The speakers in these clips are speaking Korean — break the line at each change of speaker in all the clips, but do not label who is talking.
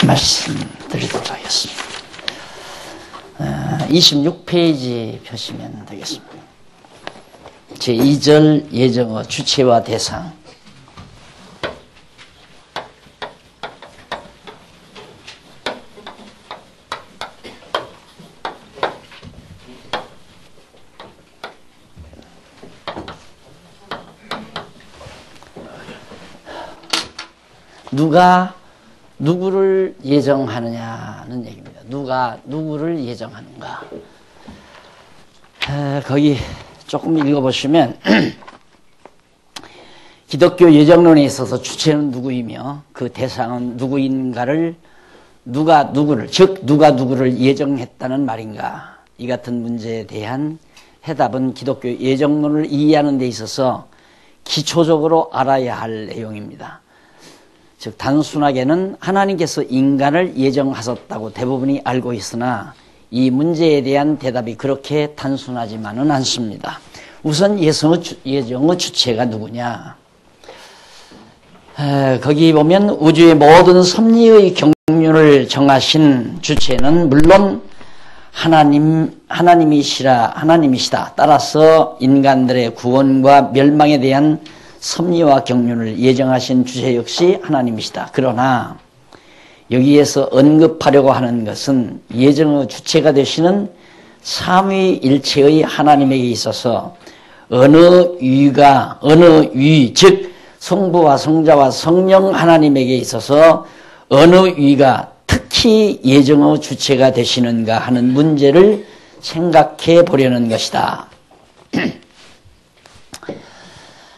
말씀 드리도록 하겠습니다. 26페이지 펴시면 되겠습니다. 제2절 예정어 주체와 대상. 누가 누구를 예정하느냐는 얘기입니다. 누가 누구를 예정하는가. 거기 조금 읽어보시면 기독교 예정론에 있어서 주체는 누구이며 그 대상은 누구인가를 누가 누구를, 즉 누가 누구를 예정했다는 말인가, 이 같은 문제에 대한 해답은 기독교 예정론을 이해하는 데 있어서 기초적으로 알아야 할 내용입니다. 즉 단순하게는 하나님께서 인간을 예정하셨다고 대부분이 알고 있으나 이 문제에 대한 대답이 그렇게 단순하지만은 않습니다. 우선 예정의 주체가 누구냐. 거기 보면 우주의 모든 섭리의 경륜을 정하신 주체는 물론 하나님이시다. 따라서 인간들의 구원과 멸망에 대한 섭리와 경륜을 예정하신 주체 역시 하나님이시다. 그러나 여기에서 언급하려고 하는 것은 예정의 주체가 되시는 삼위일체의 하나님에게 있어서 어느 위, 즉 성부와 성자와 성령 하나님에게 있어서 어느 위가 특히 예정의 주체가 되시는가 하는 문제를 생각해 보려는 것이다.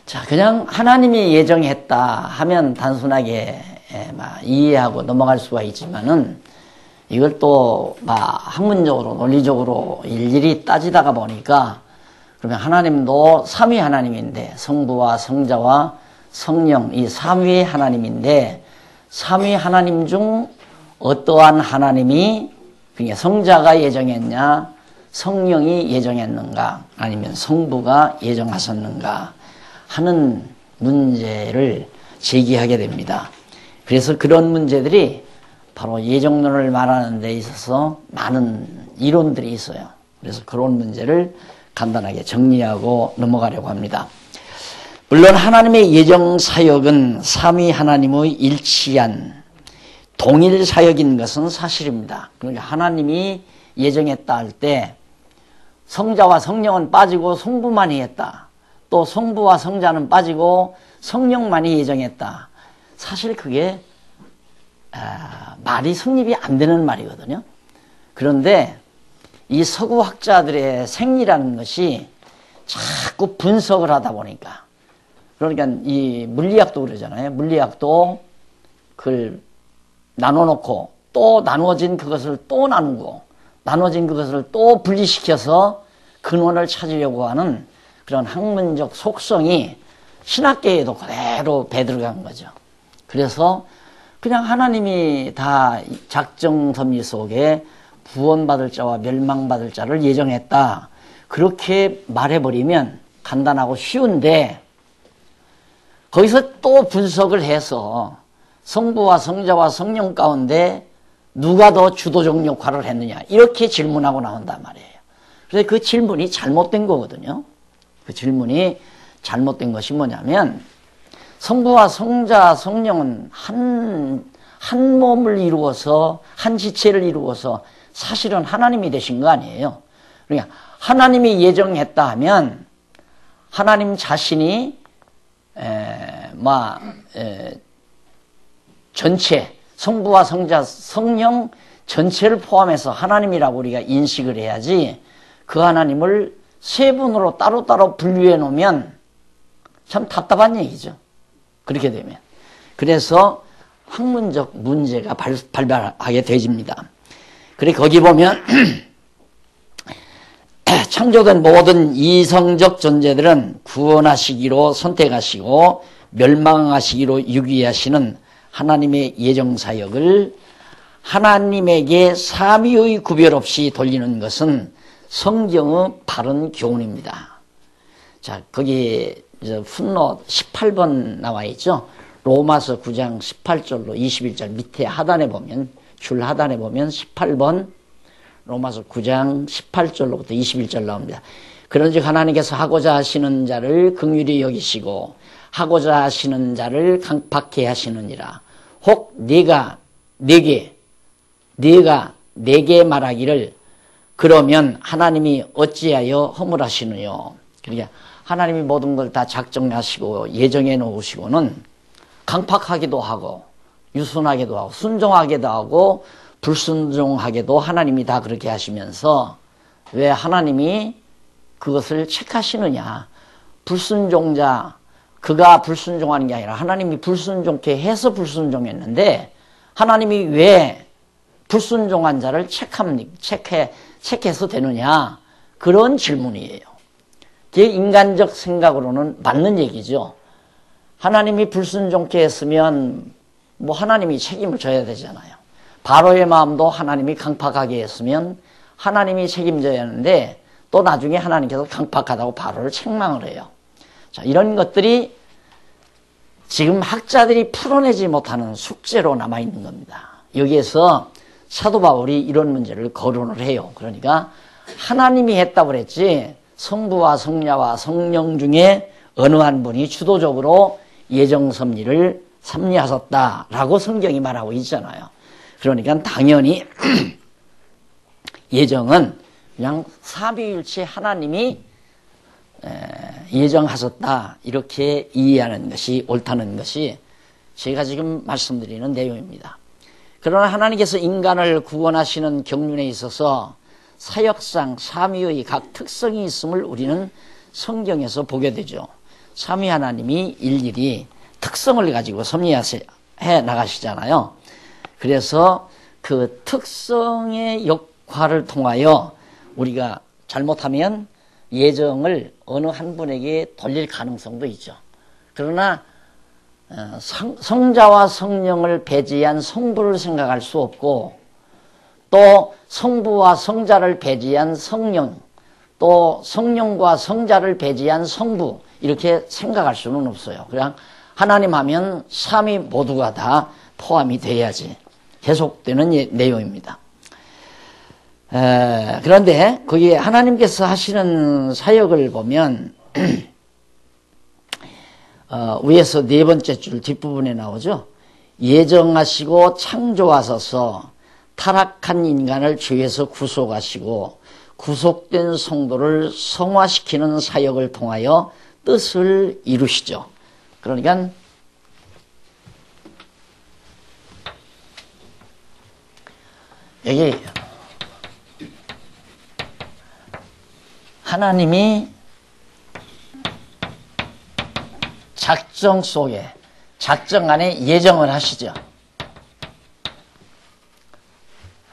자, 그냥 하나님이 예정했다 하면 단순하게 이해하고 넘어갈 수가 있지만은 이걸 또 학문적으로 논리적으로 일일이 따지다가 보니까 그러면 하나님도 삼위 하나님인데 성부와 성자와 성령 이 삼위 하나님인데 삼위 하나님 중 어떠한 하나님이 그러니까 성자가 예정했냐 성령이 예정했는가 아니면 성부가 예정하셨는가 하는 문제를 제기하게 됩니다. 그래서 그런 문제들이 바로 예정론을 말하는 데 있어서 많은 이론들이 있어요. 그래서 그런 문제를 간단하게 정리하고 넘어가려고 합니다. 물론 하나님의 예정 사역은 삼위 하나님의 일치한 동일 사역인 것은 사실입니다. 그러니까 하나님이 예정했다 할 때 성자와 성령은 빠지고 성부만이 했다. 또 성부와 성자는 빠지고 성령만이 예정했다. 사실 그게 말이 성립이 안 되는 말이거든요. 그런데 이 서구학자들의 생리라는 것이 자꾸 분석을 하다 보니까 그러니까 이 물리학도 그러잖아요. 물리학도 그걸 나눠놓고 또 나누어진 그것을 또 나누고 나눠진 그것을 또 분리시켜서 근원을 찾으려고 하는 그런 학문적 속성이 신학계에도 그대로 배들어간 거죠. 그래서 그냥 하나님이 다 작정 섭리 속에 구원받을 자와 멸망받을 자를 예정했다. 그렇게 말해버리면 간단하고 쉬운데 거기서 또 분석을 해서 성부와 성자와 성령 가운데 누가 더 주도적 역할을 했느냐 이렇게 질문하고 나온단 말이에요. 그래서 그 질문이 잘못된 거거든요. 그 질문이 잘못된 것이 뭐냐면 성부와 성자, 성령은 한 몸을 이루어서 한 지체를 이루어서 사실은 하나님이 되신 거 아니에요. 그러니까 하나님이 예정했다 하면 하나님 자신이 전체 성부와 성자, 성령 전체를 포함해서 하나님이라고 우리가 인식을 해야지 그 하나님을 세 분으로 따로따로 분류해 놓으면 참 답답한 얘기죠. 그렇게 되면. 그래서 학문적 문제가 발발하게 되집니다. 그래 거기 보면 창조된 모든 이성적 존재들은 구원하시기로 선택하시고 멸망하시기로 유기하시는 하나님의 예정사역을 하나님에게 삼위의 구별 없이 돌리는 것은 성경의 바른 교훈입니다. 자, 거기 풋노트 18번 나와 있죠. 로마서 9장 18절로 21절 밑에 하단에 보면, 줄 하단에 보면 18번 로마서 9장 18절로부터 21절 나옵니다. 그런즉 하나님께서 하고자 하시는 자를 긍휼히 여기시고 하고자 하시는 자를 강팍해 하시느니라. 혹 네가 내게 말하기를 그러면 하나님이 어찌하여 허물하시느뇨. 그러니까 하나님이 모든 걸 다 작정하시고 예정해 놓으시고는 강팍하기도 하고 유순하게도 하고 순종하게도 하고 불순종하게도 하나님이 다 그렇게 하시면서 왜 하나님이 그것을 체크하시느냐. 불순종자, 그가 불순종하는 게 아니라 하나님이 불순종케 해서 불순종했는데 하나님이 왜 불순종한 자를 체크해서 되느냐. 그런 질문이에요. 그게 인간적 생각으로는 맞는 얘기죠. 하나님이 불순종케 했으면 뭐 하나님이 책임을 져야 되잖아요. 바로의 마음도 하나님이 강팍하게 했으면 하나님이 책임져야 하는데 또 나중에 하나님께서 강팍하다고 바로를 책망을 해요. 자, 이런 것들이 지금 학자들이 풀어내지 못하는 숙제로 남아있는 겁니다. 여기에서 사도 바울이 이런 문제를 거론을 해요. 그러니까 하나님이 했다고 그랬지 성부와 성자와 성령 중에 어느 한 분이 주도적으로 예정 섭리를 섭리하셨다라고 성경이 말하고 있잖아요. 그러니까 당연히 예정은 그냥 삼위일체 하나님이 예정하셨다 이렇게 이해하는 것이 옳다는 것이 제가 지금 말씀드리는 내용입니다. 그러나 하나님께서 인간을 구원하시는 경륜에 있어서 사역상 삼위의 각 특성이 있음을 우리는 성경에서 보게 되죠. 삼위 하나님이 일일이 특성을 가지고 섭리해 나가시잖아요. 그래서 그 특성의 역할을 통하여 우리가 잘못하면 예정을 어느 한 분에게 돌릴 가능성도 있죠. 그러나 성자와 성령을 배제한 성부를 생각할 수 없고 또 성부와 성자를 배제한 성령 또 성령과 성자를 배제한 성부 이렇게 생각할 수는 없어요. 그냥 하나님 하면 삼위 모두가 다 포함이 돼야지 계속되는 내용입니다. 그런데 거기에 하나님께서 하시는 사역을 보면 위에서 네 번째 줄 뒷부분에 나오죠. 예정하시고 창조하셔서 타락한 인간을 죄에서 구속하시고 구속된 성도를 성화시키는 사역을 통하여 뜻을 이루시죠. 그러니까 여기 하나님이 작정 속에 작정 안에 예정을 하시죠.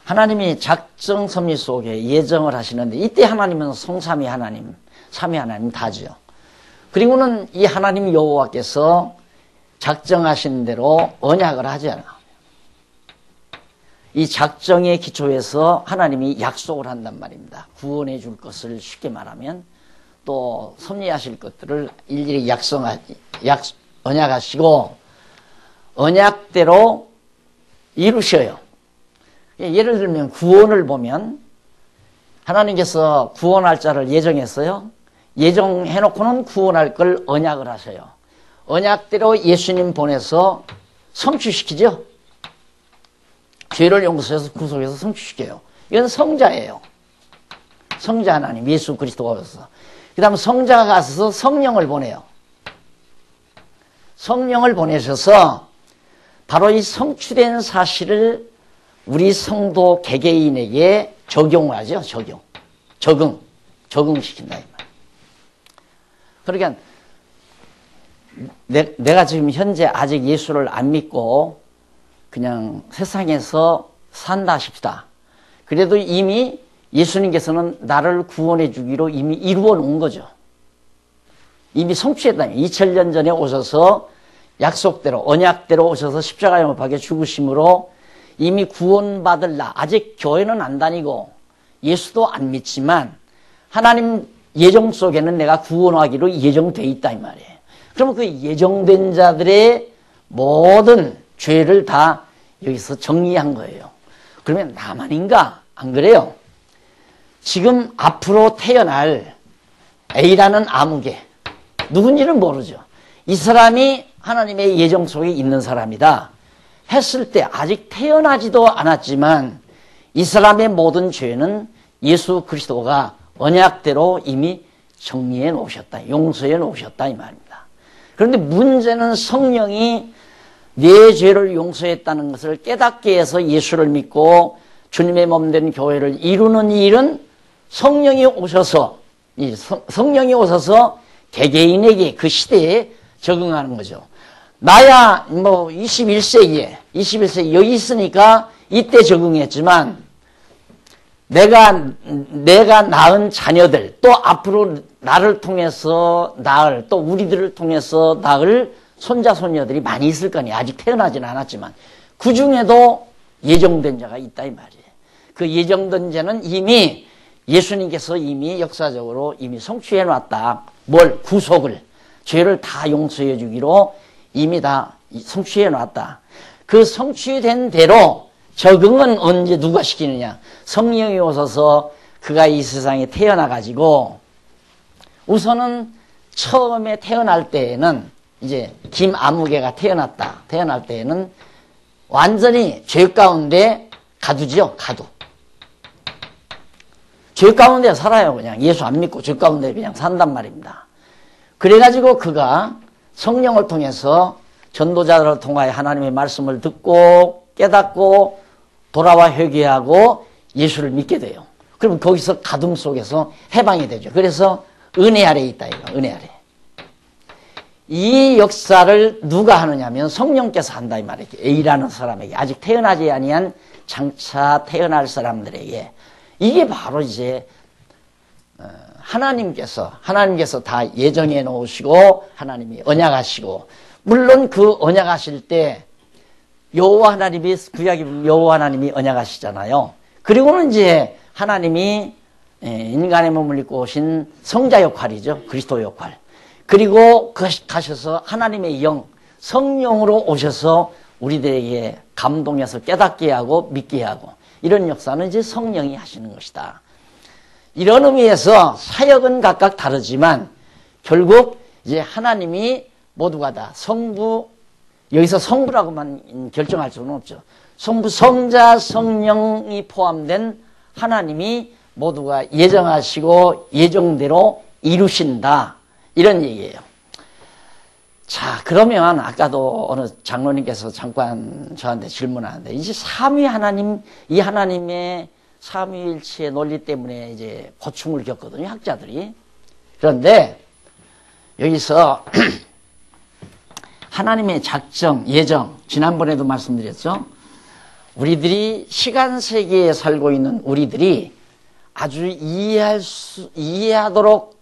하나님이 작정 섭리 속에 예정을 하시는데 이때 하나님은 성삼위 하나님, 삼위 하나님 다죠. 그리고는 이 하나님 여호와께서 작정하신 대로 언약을 하잖아요. 이 작정의 기초에서 하나님이 약속을 한단 말입니다. 구원해 줄 것을 쉽게 말하면 또 섭리하실 것들을 일일이 언약하시고 언약대로 이루셔요. 예를 들면 구원을 보면 하나님께서 구원할 자를 예정했어요. 예정해놓고는 구원할 걸 언약을 하셔요. 언약대로 예수님 보내서 성취시키죠. 죄를 용서해서 구속해서 성취시켜요. 이건 성자예요. 성자 하나님 예수 그리스도가 오셔서 그 다음 성자가 가서 성령을 보내요. 성령을 보내셔서 바로 이 성취된 사실을 우리 성도 개개인에게 적용을 하죠. 적응시킨다 이 말. 그러니까 내가 지금 현재 아직 예수를 안 믿고 그냥 세상에서 산다 하십시다. 그래도 이미 예수님께서는 나를 구원해 주기로 이미 이루어 놓은 거죠. 이미 성취했다니 2000년 전에 오셔서 약속대로 언약대로 오셔서 십자가에 못 박혀 죽으심으로 이미 구원받을 나 아직 교회는 안 다니고 예수도 안 믿지만 하나님 예정 속에는 내가 구원하기로 예정돼 있다 이 말이에요. 그러면 그 예정된 자들의 모든 죄를 다 여기서 정리한 거예요. 그러면 나만인가? 안 그래요? 지금 앞으로 태어날 A라는 아무개, 누군지는 모르죠. 이 사람이 하나님의 예정 속에 있는 사람이다 했을 때 아직 태어나지도 않았지만 이 사람의 모든 죄는 예수 그리스도가 언약대로 이미 정리해 놓으셨다, 용서해 놓으셨다 이 말입니다. 그런데 문제는 성령이 내 죄를 용서했다는 것을 깨닫게 해서 예수를 믿고 주님의 몸된 교회를 이루는 일은 성령이 오셔서 개개인에게 그 시대에 적응하는 거죠. 나야 뭐 21세기에 여기 있으니까 이때 적응했지만 내가 낳은 자녀들, 또 앞으로 나를 통해서 낳을, 또 우리들을 통해서 낳을 손자 손녀들이 많이 있을 거니 아직 태어나지는 않았지만 그 중에도 예정된 자가 있다 이 말이에요. 그 예정된 자는 이미 예수님께서 이미 역사적으로 이미 성취해 놨다. 뭘? 구속을, 죄를 다 용서해 주기로 이미 다 성취해 놨다. 그 성취된 대로 적응은 언제 누가 시키느냐? 성령이 오셔서 그가 이 세상에 태어나 가지고 우선은 처음에 태어날 때에는 이제 김아무개가 태어날 때에는 완전히 죄 가운데 가두죠. 가두. 죄 가운데 살아요. 그냥 예수 안 믿고 죄 가운데 그냥 산단 말입니다. 그래가지고 그가 성령을 통해서 전도자들을 통하여 하나님의 말씀을 듣고 깨닫고 돌아와 회개하고 예수를 믿게 돼요. 그러면 거기서 가둠 속에서 해방이 되죠. 그래서 은혜 아래에 있다 이거. 은혜 아래. 이 역사를 누가 하느냐면 성령께서 한다 이 말이에요. A라는 사람에게, 아직 태어나지 아니한 장차 태어날 사람들에게. 이게 바로 이제 하나님께서 다 예정해 놓으시고 하나님이 언약하시고, 물론 그 언약하실 때 여호와 하나님이, 구약에 보면 여호와 하나님이 언약하시잖아요. 그리고는 이제 하나님이 인간의 몸을 입고 오신 성자 역할이죠. 그리스도 역할. 그리고 가셔서 하나님의 영, 성령으로 오셔서 우리들에게 감동해서 깨닫게 하고 믿게 하고, 이런 역사는 이제 성령이 하시는 것이다. 이런 의미에서 사역은 각각 다르지만 결국 이제 하나님이 모두가 다 성부, 여기서 성부라고만 결정할 수는 없죠. 성부, 성자, 성령이 포함된 하나님이 모두가 예정하시고 예정대로 이루신다, 이런 얘기예요. 자, 그러면 아까도 어느 장로님께서 잠깐 저한테 질문하는데, 이제 삼위 하나님, 이 하나님의 삼위일체의 논리 때문에 이제 고충을 겪거든요, 학자들이. 그런데 여기서 하나님의 작정, 예정, 지난번에도 말씀드렸죠. 우리들이 시간 세계에 살고 있는 우리들이 아주 이해하도록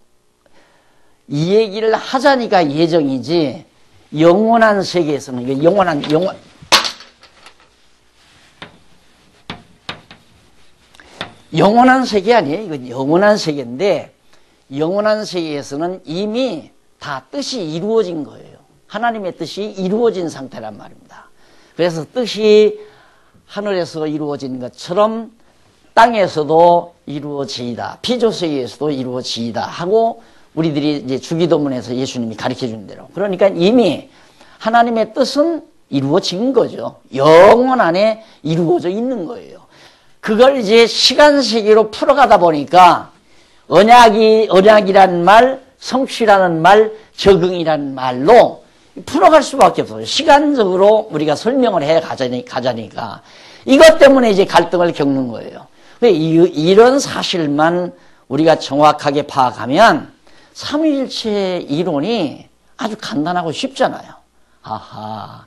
이 얘기를 하자니까 예정이지, 영원한 세계에서는, 영원한 세계 아니에요. 이건 영원한 세계인데, 영원한 세계에서는 이미 다 뜻이 이루어진 거예요. 하나님의 뜻이 이루어진 상태란 말입니다. 그래서 뜻이 하늘에서 이루어진 것처럼 땅에서도 이루어지이다, 피조세계에서도 이루어지이다 하고 우리들이 이제 주기도문에서 예수님이 가르쳐 준 대로, 그러니까 이미 하나님의 뜻은 이루어진 거죠. 영원 안에 이루어져 있는 거예요. 그걸 이제 시간 세계로 풀어가다 보니까 언약이라는 말, 성취라는 말, 적응이라는 말로 풀어갈 수밖에 없어요. 시간적으로 우리가 설명을 해 가자니까. 이것 때문에 이제 갈등을 겪는 거예요. 이런 사실만 우리가 정확하게 파악하면 삼위일체 이론이 아주 간단하고 쉽잖아요. 아하,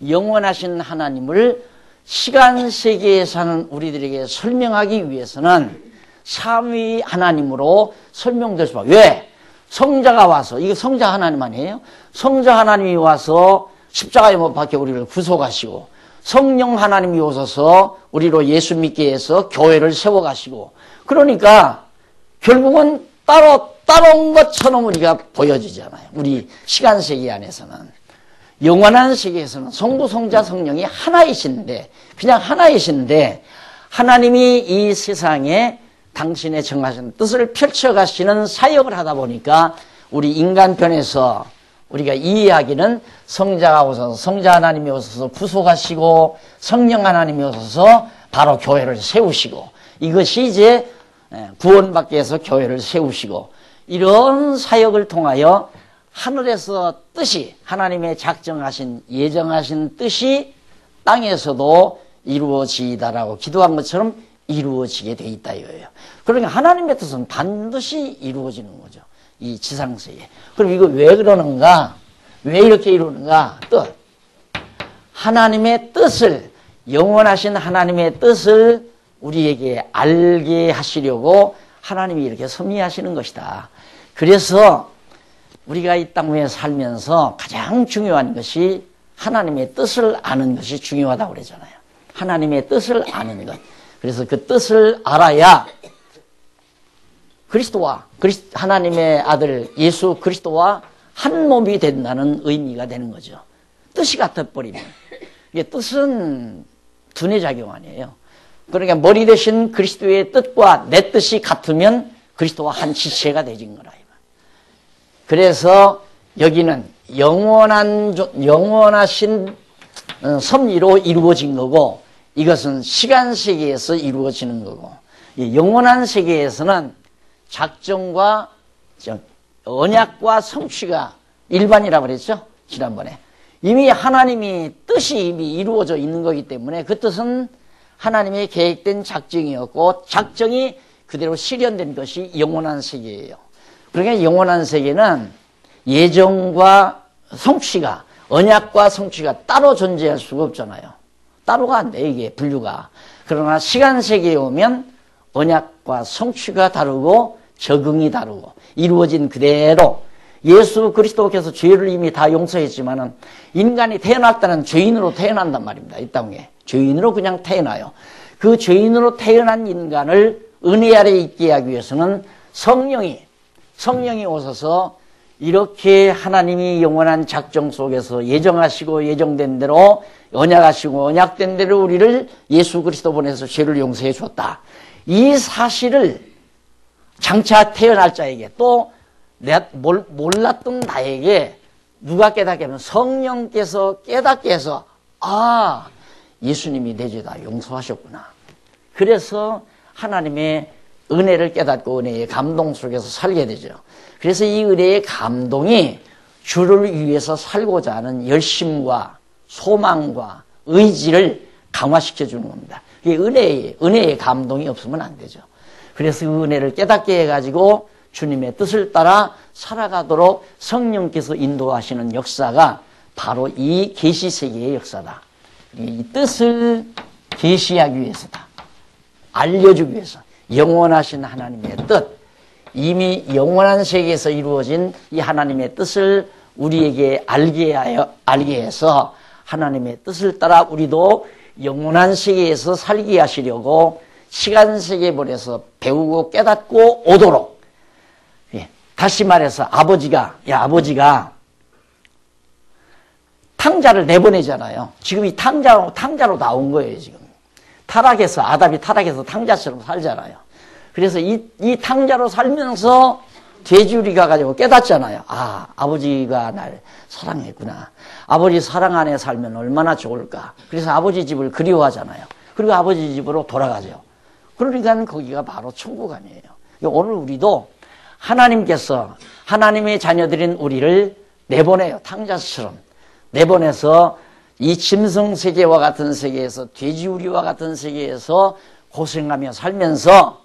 영원하신 하나님을 시간 세계에 사는 우리들에게 설명하기 위해서는 삼위 하나님으로 설명될 수밖에. 왜? 성자가 와서, 이거 성자 하나님 아니에요? 성자 하나님이 와서 십자가에 못 박혀 우리를 구속하시고, 성령 하나님이 오셔서 우리로 예수 믿게 해서 교회를 세워가시고, 그러니까 결국은 따로 온 것처럼 우리가 보여지잖아요. 우리 시간세계 안에서는. 영원한 세계에서는 성부, 성자, 성령이 하나이신데, 그냥 하나이신데, 하나님이 이 세상에 당신의 정하신 뜻을 펼쳐가시는 사역을 하다 보니까 우리 인간편에서 우리가 이해하기는 성자가 오셔서, 성자 하나님이 오셔서 구속하시고 성령 하나님이 오셔서 바로 교회를 세우시고, 이것이 이제 구원받기 위해서 교회를 세우시고, 이런 사역을 통하여 하늘에서 뜻이, 하나님의 작정하신, 예정하신 뜻이 땅에서도 이루어지다라고 기도한 것처럼 이루어지게 돼 있다 이거예요. 그러니까 하나님의 뜻은 반드시 이루어지는 거죠. 이 지상세계. 그럼 이거 왜 그러는가? 왜 이렇게 이루는가? 뜻. 하나님의 뜻을, 영원하신 하나님의 뜻을 우리에게 알게 하시려고 하나님이 이렇게 섭리하시는 것이다. 그래서 우리가 이 땅 위에 살면서 가장 중요한 것이 하나님의 뜻을 아는 것이 중요하다고 그러잖아요. 하나님의 뜻을 아는 것. 그래서 그 뜻을 알아야 그리스도와 하나님의 아들 예수 그리스도와 한 몸이 된다는 의미가 되는 거죠. 뜻이 같아버리면. 이게 뜻은 두뇌 작용 아니에요. 그러니까 머리 대신 그리스도의 뜻과 내 뜻이 같으면 그리스도와 한 지체가 되진 거라. 그래서 여기는 영원하신 섭리로 이루어진 거고, 이것은 시간 세계에서 이루어지는 거고, 영원한 세계에서는 작정과 언약과 성취가 일반이라고 그랬죠? 지난번에. 이미 하나님이 뜻이 이미 이루어져 있는 거기 때문에 그 뜻은 하나님의 계획된 작정이었고, 작정이 그대로 실현된 것이 영원한 세계예요. 그러니까 영원한 세계는 예정과 성취가, 언약과 성취가 따로 존재할 수가 없잖아요. 따로가 안 돼, 이게 분류가. 그러나 시간 세계에 오면 언약과 성취가 다르고 적응이 다르고 이루어진 그대로, 예수 그리스도께서 죄를 이미 다 용서했지만은 인간이 태어날 때는 죄인으로 태어난단 말입니다. 이 땅에. 죄인으로 그냥 태어나요. 그 죄인으로 태어난 인간을 은혜 아래 있게 하기 위해서는 성령이 오셔서 이렇게 하나님이 영원한 작정 속에서 예정하시고 예정된 대로, 언약하시고 언약된 대로 우리를 예수 그리스도 보내서 죄를 용서해 줬다. 이 사실을 장차 태어날 자에게, 또 몰랐던 나에게 누가 깨닫게 하면 성령께서 깨닫게 해서, 아, 예수님이 내 죄 다 용서하셨구나. 그래서 하나님의 은혜를 깨닫고 은혜의 감동 속에서 살게 되죠. 그래서 이 은혜의 감동이 주를 위해서 살고자 하는 열심과 소망과 의지를 강화시켜 주는 겁니다. 이게 은혜의 감동이 없으면 안 되죠. 그래서 그 은혜를 깨닫게 해가지고 주님의 뜻을 따라 살아가도록 성령께서 인도하시는 역사가 바로 이 계시세계의 역사다. 이 뜻을 계시하기 위해서다. 알려주기 위해서. 영원하신 하나님의 뜻, 이미 영원한 세계에서 이루어진 이 하나님의 뜻을 우리에게 알게 해서 하나님의 뜻을 따라 우리도 영원한 세계에서 살게 하시려고 시간 세계에 보내서 배우고 깨닫고 오도록. 다시 말해서 아버지가 탕자를 내보내잖아요. 지금 이 탕자로 나온 거예요, 지금. 아담이 타락해서 탕자처럼 살잖아요. 그래서 이 탕자로 살면서 돼지우리가 가지고 깨닫잖아요. 아, 아버지가 날 사랑했구나. 아버지 사랑 안에 살면 얼마나 좋을까. 그래서 아버지 집을 그리워하잖아요. 그리고 아버지 집으로 돌아가죠. 그러니까 거기가 바로 천국 아니에요. 오늘 우리도 하나님께서 하나님의 자녀들인 우리를 내보내요. 탕자처럼 내보내서 이 짐승세계와 같은 세계에서, 돼지우리와 같은 세계에서 고생하며 살면서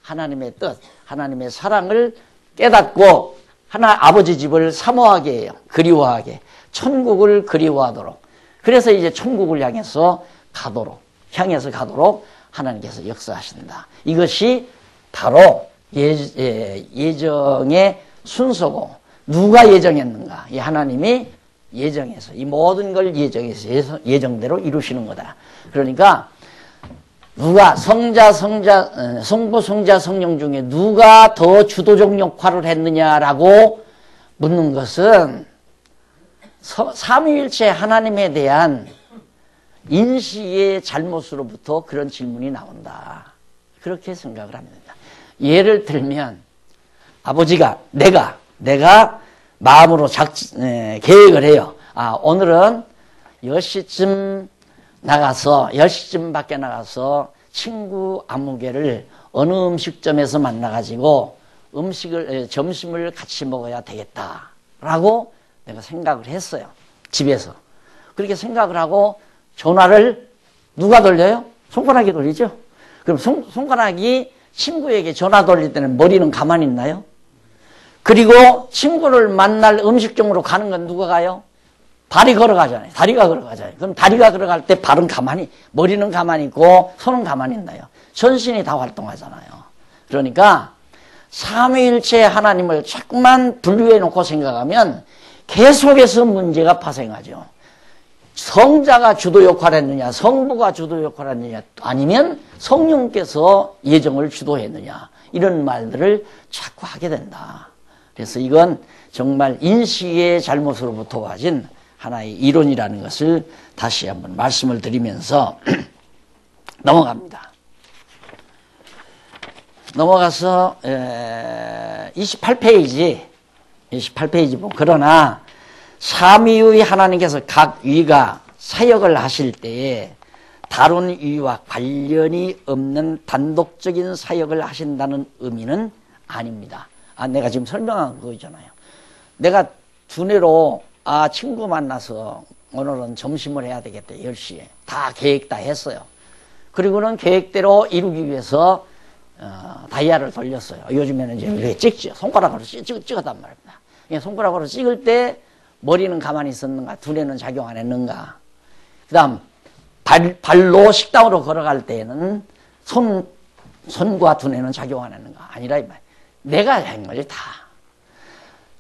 하나님의 뜻, 하나님의 사랑을 깨닫고 아버지 집을 사모하게 해요. 그리워하게. 천국을 그리워하도록. 그래서 이제 천국을 향해서 가도록 하나님께서 역사하신다. 이것이 바로 예정의 순서고, 누가 예정했는가? 이 하나님이 예정해서, 이 모든 걸 예정해서 예정대로 이루시는 거다. 그러니까 누가 성부, 성자, 성령 중에 누가 더 주도적 역할을 했느냐라고 묻는 것은 삼위일체 하나님에 대한 인식의 잘못으로부터 그런 질문이 나온다. 그렇게 생각을 합니다. 예를 들면 아버지가 내가 마음으로 계획을 해요. 오늘은 10시쯤 밖에 나가서 친구 아무개를 어느 음식점에서 만나가지고 점심을 같이 먹어야 되겠다라고 내가 생각을 했어요. 집에서. 그렇게 생각을 하고 전화를 누가 돌려요? 손가락이 돌리죠? 그럼 손가락이 친구에게 전화 돌릴 때는 머리는 가만히 있나요? 그리고 친구를 만날 음식점으로 가는 건 누가 가요? 발이 걸어가잖아요. 다리가 걸어가잖아요. 그럼 다리가 걸어갈 때 발은 머리는 가만히 있고 손은 가만히 있나요? 전신이 다 활동하잖아요. 그러니까 삼위일체 하나님을 자꾸만 분류해 놓고 생각하면 계속해서 문제가 파생하죠. 성자가 주도 역할을 했느냐, 성부가 주도 역할을 했느냐, 아니면 성령께서 예정을 주도했느냐, 이런 말들을 자꾸 하게 된다. 그래서 이건 정말 인식의 잘못으로부터 와진 하나의 이론이라는 것을 다시 한번 말씀을 드리면서 넘어갑니다. 넘어가서 28페이지 보면 그러나 삼위의 하나님께서 각 위가 사역을 하실 때에 다른 위와 관련이 없는 단독적인 사역을 하신다는 의미는 아닙니다. 내가 지금 설명한 그거잖아요. 내가 두뇌로 친구 만나서 오늘은 점심을 해야 되겠다. 10시에. 다 계획 다 했어요. 그리고는 계획대로 이루기 위해서 다이아를 돌렸어요. 요즘에는 이제 이렇게 찍죠. 손가락으로 찍었단 말입니다. 손가락으로 찍을 때 머리는 가만히 있었는가, 두뇌는 작용 안 했는가. 그 다음 발로 식당으로 걸어갈 때에는 손과 두뇌는 작용 안 했는가. 아니라 이 말. 내가 한 거지 다.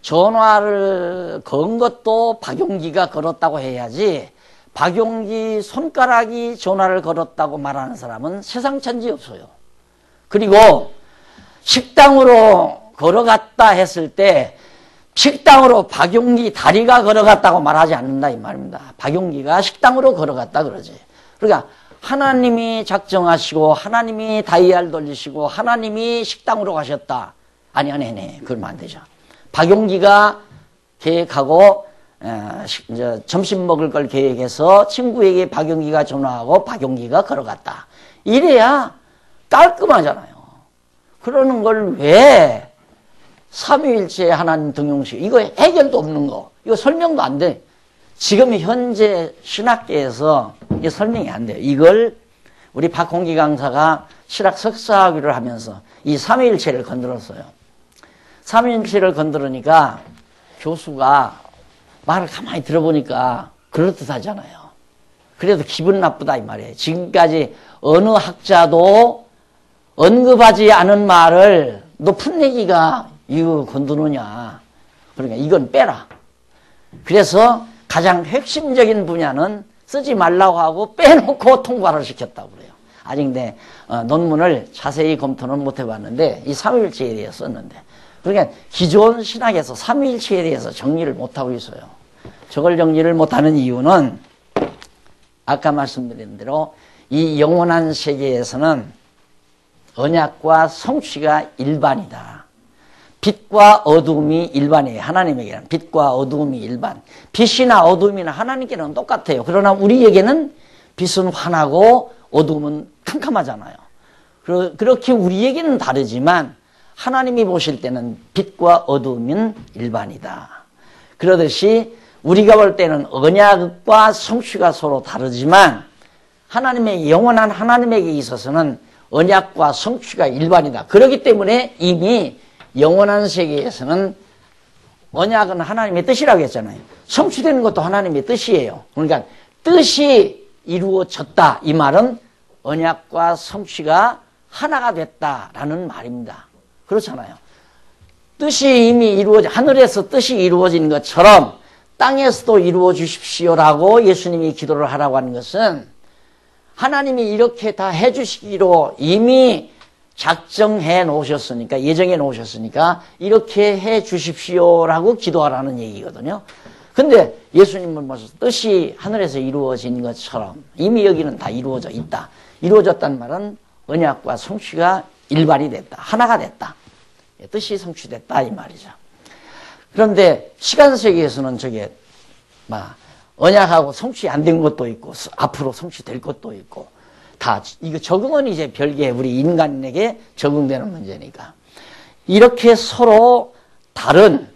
전화를 건 것도 박용기가 걸었다고 해야지, 박용기 손가락이 전화를 걸었다고 말하는 사람은 세상 천지 없어요. 그리고 식당으로 걸어갔다 했을 때 식당으로 박용기 다리가 걸어갔다고 말하지 않는다 이 말입니다. 박용기가 식당으로 걸어갔다 그러지. 그러니까 하나님이 작정하시고 하나님이 다이아를 돌리시고 하나님이 식당으로 가셨다. 아니 그러면 안 되죠. 박용기가 계획하고 점심 먹을 걸 계획해서 친구에게 박용기가 전화하고 박용기가 걸어갔다. 이래야 깔끔하잖아요. 그러는 걸 왜 삼위일체 하나님 등용식, 이거 해결도 없는 거, 이거 설명도 안 돼. 지금 현재 신학계에서 이게 설명이 안 돼요. 이걸 우리 박홍기 강사가 신학 석사학위를 하면서 이 삼위일체를 건드렸어요. 삼위일체를 건드리니까 교수가 말을 가만히 들어보니까 그럴듯하잖아요. 그래도 기분 나쁘다 이 말이에요. 지금까지 어느 학자도 언급하지 않은 말을 너 풋내기가 이거 건드느냐. 그러니까 이건 빼라. 그래서 가장 핵심적인 분야는 쓰지 말라고 하고 빼놓고 통과를 시켰다고 그래요. 아직 근데 논문을 자세히 검토는 못 해봤는데 이 삼위일체에 대해서 썼는데, 그러니까 기존 신학에서 삼위일체에 대해서 정리를 못하고 있어요. 저걸 정리를 못하는 이유는 아까 말씀드린 대로 이 영원한 세계에서는 언약과 성취가 일반이다. 빛과 어두움이 일반이에요. 하나님에게는 빛과 어두움이 일반. 빛이나 어두움이나 하나님께는 똑같아요. 그러나 우리에게는 빛은 환하고 어두움은 캄캄하잖아요. 그렇게 우리에게는 다르지만 하나님이 보실 때는 빛과 어두움은 일반이다. 그러듯이 우리가 볼 때는 언약과 성취가 서로 다르지만 하나님의 영원한 하나님에게 있어서는 언약과 성취가 일반이다. 그렇기 때문에 이미 영원한 세계에서는 언약은 하나님의 뜻이라고 했잖아요. 성취되는 것도 하나님의 뜻이에요. 그러니까 뜻이 이루어졌다. 이 말은 언약과 성취가 하나가 됐다라는 말입니다. 그렇잖아요. 뜻이 이미 하늘에서 뜻이 이루어진 것처럼 땅에서도 이루어 주십시오라고 예수님이 기도를 하라고 하는 것은 하나님이 이렇게 다 해주시기로 이미 작정해 놓으셨으니까, 예정해 놓으셨으니까 이렇게 해 주십시오라고 기도하라는 얘기거든요. 근데 예수님은 무슨 뜻이 하늘에서 이루어진 것처럼 이미 여기는 다 이루어져 있다. 이루어졌단 말은 언약과 성취가 일발이 됐다. 하나가 됐다. 뜻이 성취됐다 이 말이죠. 그런데 시간세계에서는 저게 언약하고 성취 안 된 것도 있고 앞으로 성취될 것도 있고 다 이거 적응은 이제 별개 우리 인간에게 적응되는 문제니까 이렇게 서로 다른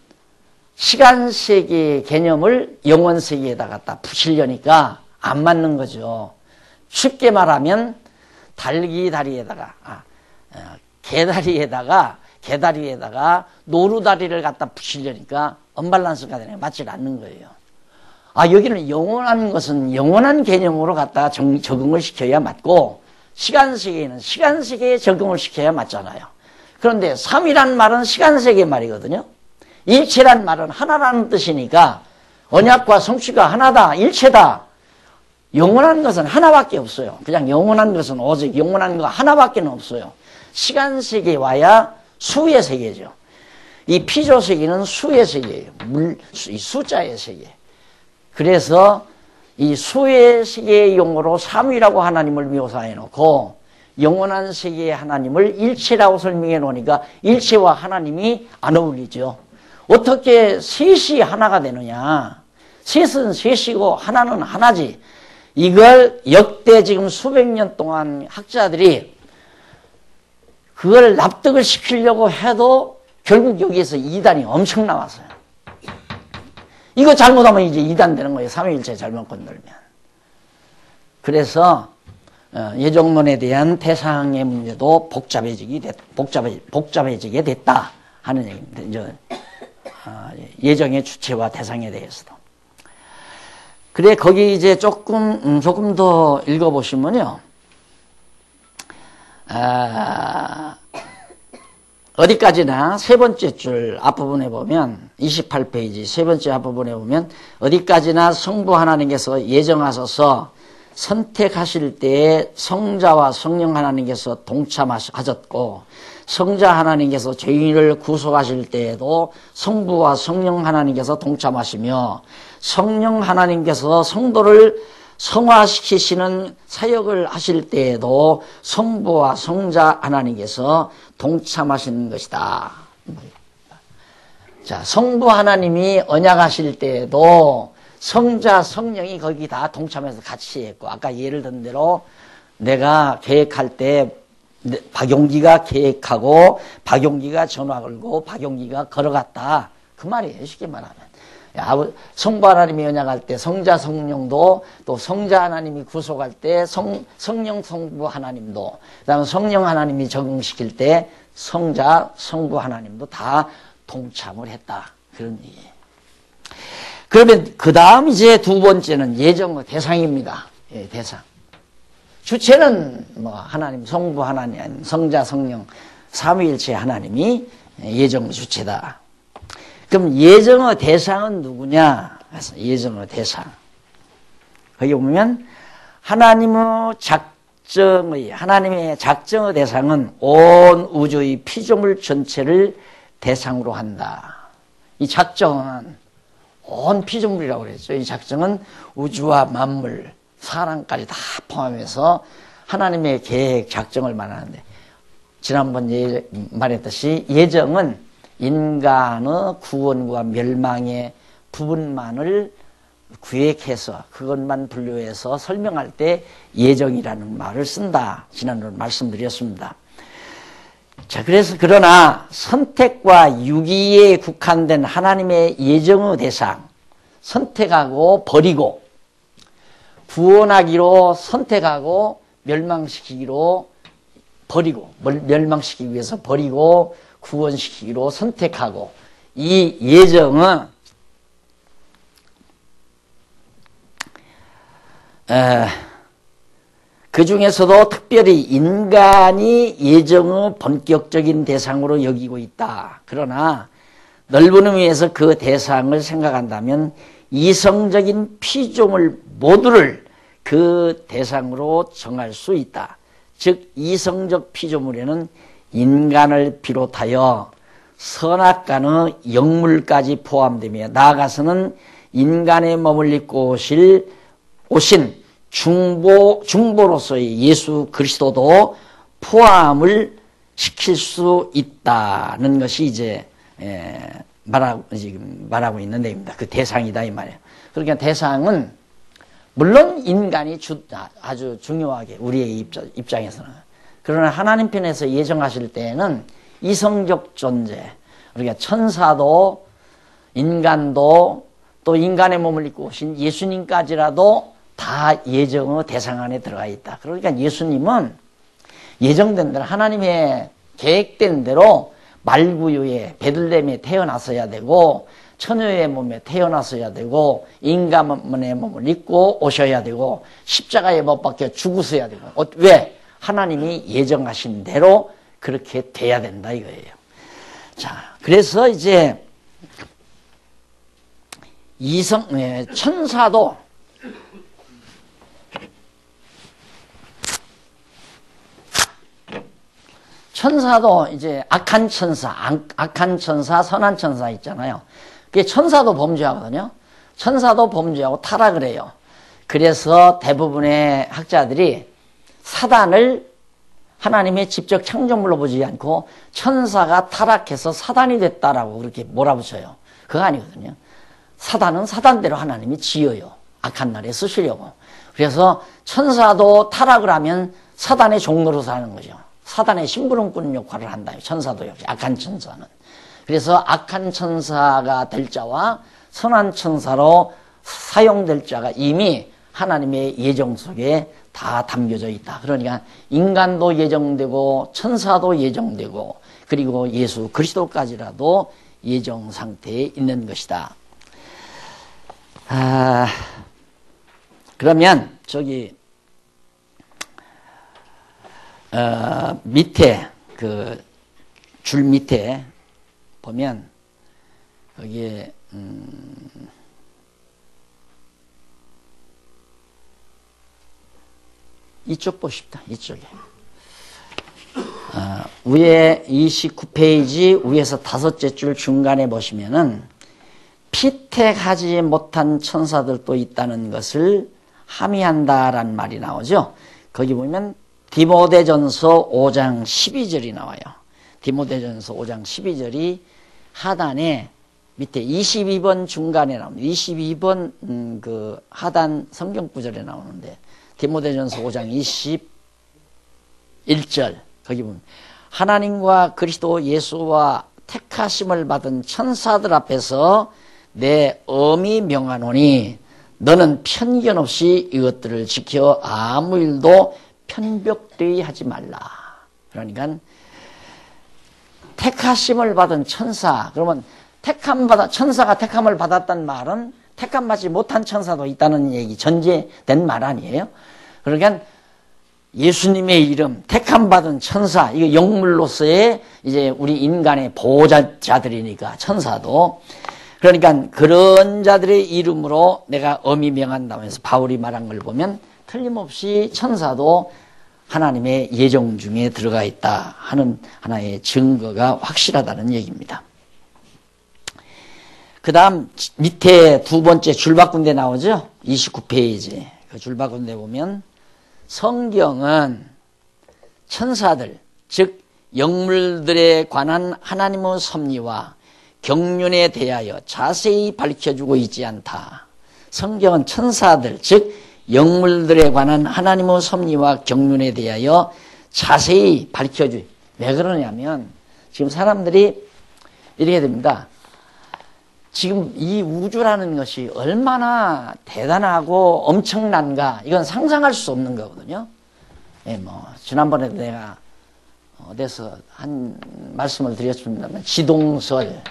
시간세계의 개념을 영혼세계에다 갖다 부시려니까 안 맞는 거죠. 쉽게 말하면 개다리에다가 노루다리를 갖다 붙이려니까 언밸런스가 되네. 맞지 않는 거예요. 여기는 영원한 것은 영원한 개념으로 갖다가 적응을 시켜야 맞고 시간세계에는 시간세계에 적응을 시켜야 맞잖아요. 그런데 삼위란 말은 시간세계 말이거든요. 일체란 말은 하나라는 뜻이니까 언약과 성취가 하나다, 일체다. 영원한 것은 하나밖에 없어요. 그냥 영원한 것은 오직 영원한 거 하나밖에 없어요. 시간세계에 와야 수의 세계죠. 이 피조세계는 수의 세계예요. 이 숫자의 세계. 그래서 이 수의 세계의 용어로 삼위라고 하나님을 묘사해 놓고 영원한 세계의 하나님을 일체라고 설명해 놓으니까 일체와 하나님이 안 어울리죠. 어떻게 셋이 하나가 되느냐. 셋은 셋이고 하나는 하나지. 이걸 역대 지금 수백 년 동안 학자들이 그걸 납득을 시키려고 해도 결국 여기에서 이단이 엄청 나왔어요. 이거 잘못하면 이제 이단 되는 거예요. 삼위일체 잘못 건들면. 그래서 예정론에 대한 대상의 문제도 복잡해지게 됐다 하는 얘기입니다. 예정의 주체와 대상에 대해서도. 그래 거기 이제 조금 더 읽어보시면요. 어디까지나 세 번째 줄 앞부분에 보면 28페이지 세 번째 앞부분에 보면 어디까지나 성부 하나님께서 예정하셔서 선택하실 때에 성자와 성령 하나님께서 동참하셨고 성자 하나님께서 죄인을 구속하실 때에도 성부와 성령 하나님께서 동참하시며 성령 하나님께서 성도를 성화시키시는 사역을 하실 때에도 성부와 성자 하나님께서 동참하시는 것이다. 자, 성부 하나님이 언약하실 때에도 성자, 성령이 거기 다 동참해서 같이 했고 아까 예를 든 대로 내가 계획할 때 박용기가 계획하고 박용기가 전화 걸고 박용기가 걸어갔다. 그 말이에요. 쉽게 말하면. 성부 하나님이 언약할 때 성자 성령도 또 성자 하나님이 구속할 때 성령 성부 하나님도 그다음에 성령 하나님이 적응시킬 때 성자 성부 하나님도 다 동참을 했다. 그런 얘기예요. 그러면 그 다음 이제 두 번째는 예정의 대상입니다. 예, 대상. 주체는 하나님 성부 하나님 성자 성령 삼위일체 하나님이 예정의 주체다. 그럼 예정의 대상은 누구냐? 예정의 대상. 거기 보면 하나님의 작정의 대상은 온 우주의 피조물 전체를 대상으로 한다. 이 작정은 온 피조물이라고 그랬죠. 이 작정은 우주와 만물, 사람까지 다 포함해서 하나님의 계획, 작정을 말하는데 지난번 말했듯이 예정은 인간의 구원과 멸망의 부분만을 구획해서 그것만 분류해서 설명할 때 예정이라는 말을 쓴다. 지난번에 말씀드렸습니다. 자, 그러나 선택과 유기에 국한된 하나님의 예정의 대상, 선택하고 버리고, 구원하기로 선택하고 멸망시키기로 버리고, 멸망시키기 위해서 버리고, 구원시키기로 선택하고, 이 예정은 그 중에서도 특별히 인간이 예정의 본격적인 대상으로 여기고 있다. 그러나 넓은 의미에서 그 대상을 생각한다면 이성적인 피조물 모두를 그 대상으로 정할 수 있다. 즉 이성적 피조물에는 인간을 비롯하여 선악간의 영물까지 포함되며 나아가서는 인간의 몸을 입고 오신 중보로서의 예수 그리스도도 포함을 시킬 수 있다는 것이 이제 지금 말하고 있는 내용입니다. 그 대상이다 이 말이에요. 그러니까 대상은 물론 인간이 아주 중요하게 우리의 입장에서는, 그러나 하나님 편에서 예정하실 때에는 이성적 존재, 그러니까 천사도 인간도 또 인간의 몸을 입고 오신 예수님까지라도 다 예정의 대상 안에 들어가 있다. 그러니까 예수님은 예정된 대로 하나님의 계획된 대로 말구유에 베들레헴에 태어났어야 되고 처녀의 몸에 태어났어야 되고 인간의 몸을 입고 오셔야 되고 십자가에 못 박혀 죽으셔야 되고, 왜? 하나님이 예정하신 대로 그렇게 돼야 된다 이거예요. 자, 그래서 이제 천사도 이제 악한 천사, 선한 천사 있잖아요. 그게 천사도 범죄하거든요. 천사도 범죄하고 타락을 해요. 그래서 대부분의 학자들이 사단을 하나님의 직접 창조물로 보지 않고 천사가 타락해서 사단이 됐다라고 그렇게 몰아붙여요. 그거 아니거든요. 사단은 사단대로 하나님이 지어요. 악한 날에 쓰시려고. 그래서 천사도 타락을 하면 사단의 종로로 사는 거죠. 사단의 심부름꾼 역할을 한다. 천사도 역시, 악한 천사는. 그래서 악한 천사가 될 자와 선한 천사로 사용될 자가 이미 하나님의 예정 속에 다 담겨져 있다. 그러니까 인간도 예정되고 천사도 예정되고 그리고 예수 그리스도까지라도 예정 상태에 있는 것이다. 그러면 저기 밑에 그 줄 밑에 보면 거기에 이쪽 보십시다. 이쪽에 위에 29페이지 위에서 5째 줄 중간에 보시면은 피택하지 못한 천사들도 있다는 것을 함의한다라는 말이 나오죠. 거기 보면 디모데전서 5장 12절이 나와요. 디모데전서 5장 12절이 하단에 밑에 22번 중간에 나옵니다. 22번 그 하단 성경 구절에 나오는데 디모데전서 5장 21절 거기 보면 하나님과 그리스도 예수와 택하심을 받은 천사들 앞에서 내 엄히 명하노니 너는 편견 없이 이것들을 지켜 아무 일도 편벽되이 하지 말라. 그러니까 택하심을 받은 천사, 그러면 천사가 택함을 받았다는 말은 택함받지 못한 천사도 있다는 얘기, 전제된 말 아니에요? 그러니까 예수님의 이름, 택함받은 천사, 이거 영물로서의 이제 우리 인간의 보호자들이니까 천사도. 그러니까 그런 자들의 이름으로 내가 엄히 명한다면서 바울이 말한 걸 보면 틀림없이 천사도 하나님의 예정 중에 들어가 있다 하는 하나의 증거가 확실하다는 얘기입니다. 그 다음 밑에 두 번째 줄바꾼 데 나오죠. 29페이지 그 줄바꾼 데 보면 성경은 천사들 즉 영물들에 관한 하나님의 섭리와 경륜에 대하여 자세히 밝혀주고 있지 않다. 성경은 천사들 즉 영물들에 관한 하나님의 섭리와 경륜에 대하여 자세히 왜 그러냐면 지금 사람들이 이렇게 됩니다. 지금 이 우주라는 것이 얼마나 대단하고 엄청난가 이건 상상할 수 없는 거거든요. 예, 지난번에 내가 어디서 한 말씀을 드렸습니다만 지동설,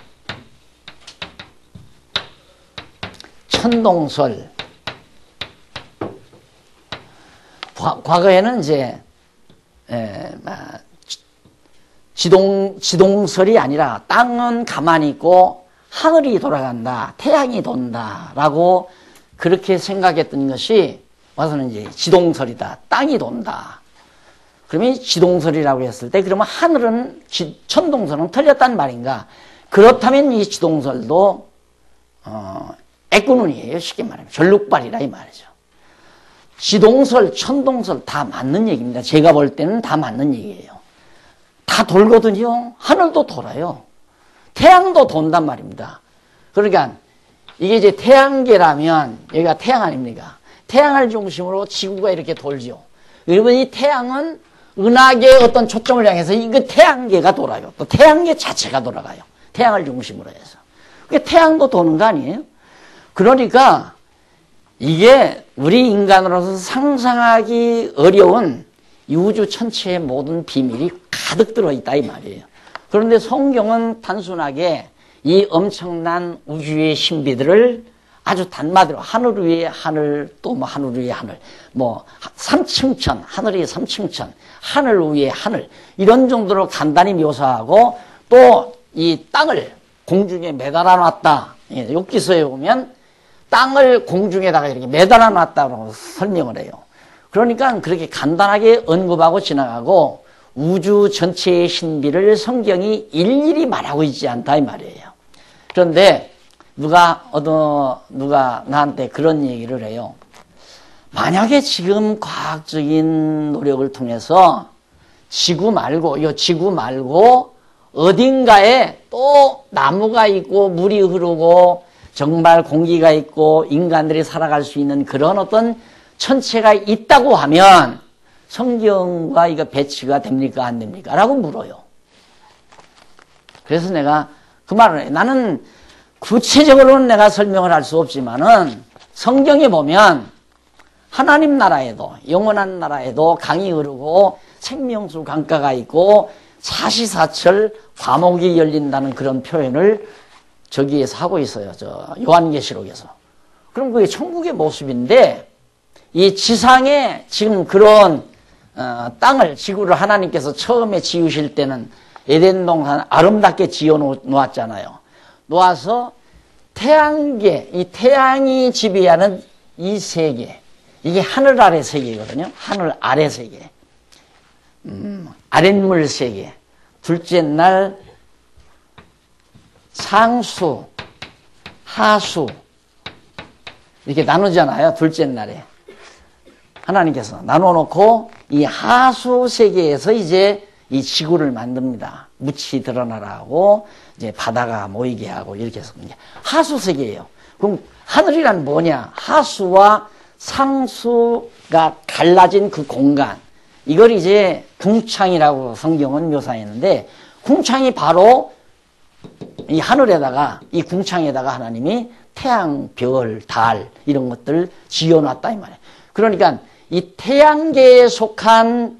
천동설, 과거에는 이제 지동설이 아니라 땅은 가만히 있고 하늘이 돌아간다, 태양이 돈다라고 그렇게 생각했던 것이 와서는 이제 지동설이다, 땅이 돈다. 그러면 지동설이라고 했을 때 그러면 하늘은 천동설은 틀렸단 말인가? 그렇다면 이 지동설도 애꾸눈이에요. 쉽게 말하면. 절룩발이라 이 말이죠. 지동설, 천동설 다 맞는 얘기입니다. 제가 볼 때는 다 맞는 얘기예요. 다 돌거든요. 하늘도 돌아요. 태양도 돈단 말입니다. 그러니까 이게 이제 태양계라면 여기가 태양 아닙니까? 태양을 중심으로 지구가 이렇게 돌죠. 여러분 이 태양은 은하계의 어떤 초점을 향해서 이거 태양계가 돌아요. 또 태양계 자체가 돌아가요. 태양을 중심으로 해서. 그게 태양도 도는 거 아니에요? 그러니까 이게 우리 인간으로서 상상하기 어려운 이 우주 전체의 모든 비밀이 가득 들어있다 이 말이에요. 그런데 성경은 단순하게 이 엄청난 우주의 신비들을 아주 단마디로 하늘 위에 하늘, 또 뭐 하늘 위에 하늘, 뭐 삼층천, 하늘이 삼층천, 하늘 위에 하늘 이런 정도로 간단히 묘사하고 또 이 땅을 공중에 매달아 놨다. 욥기서에 보면 땅을 공중에다가 이렇게 매달아 놨다고 설명을 해요. 그러니까 그렇게 간단하게 언급하고 지나가고 우주 전체의 신비를 성경이 일일이 말하고 있지 않다 이 말이에요. 그런데 누가 나한테 그런 얘기를 해요. 만약에 지금 과학적인 노력을 통해서 지구 말고 어딘가에 또 나무가 있고 물이 흐르고 정말 공기가 있고 인간들이 살아갈 수 있는 그런 어떤 천체가 있다고 하면 성경과 이거 배치가 됩니까 안 됩니까? 라고 물어요. 그래서 내가 그 말을 해요. 나는 구체적으로는 내가 설명을 할 수 없지만은 성경에 보면 하나님 나라에도 영원한 나라에도 강이 흐르고 생명수 강가가 있고 사시사철 과목이 열린다는 그런 표현을 저기에서 하고 있어요. 저 요한계시록에서. 그럼 그게 천국의 모습인데 이 지상에 지금 그런 땅을 지구를 하나님께서 처음에 지으실 때는 에덴 동산 아름답게 지어 놓았잖아요. 놓아서 태양계, 이 태양이 지배하는 이 세계, 이게 하늘 아래 세계거든요. 하늘 아래 세계. 아랫물 세계. 둘째 날 상수, 하수 이렇게 나누잖아요. 둘째 날에. 하나님께서 나눠놓고 이 하수 세계에서 이제 이 지구를 만듭니다. 묻이 드러나라고 이제 바다가 모이게 하고 이렇게 해서 하수 세계예요. 그럼 하늘이란 뭐냐? 하수와 상수가 갈라진 그 공간. 이걸 이제 궁창이라고 성경은 묘사했는데 궁창이 바로 이 하늘에다가 이 궁창에다가 하나님이 태양, 별, 달 이런 것들을 지어놨다 이 말이에요. 그러니까 이 태양계에 속한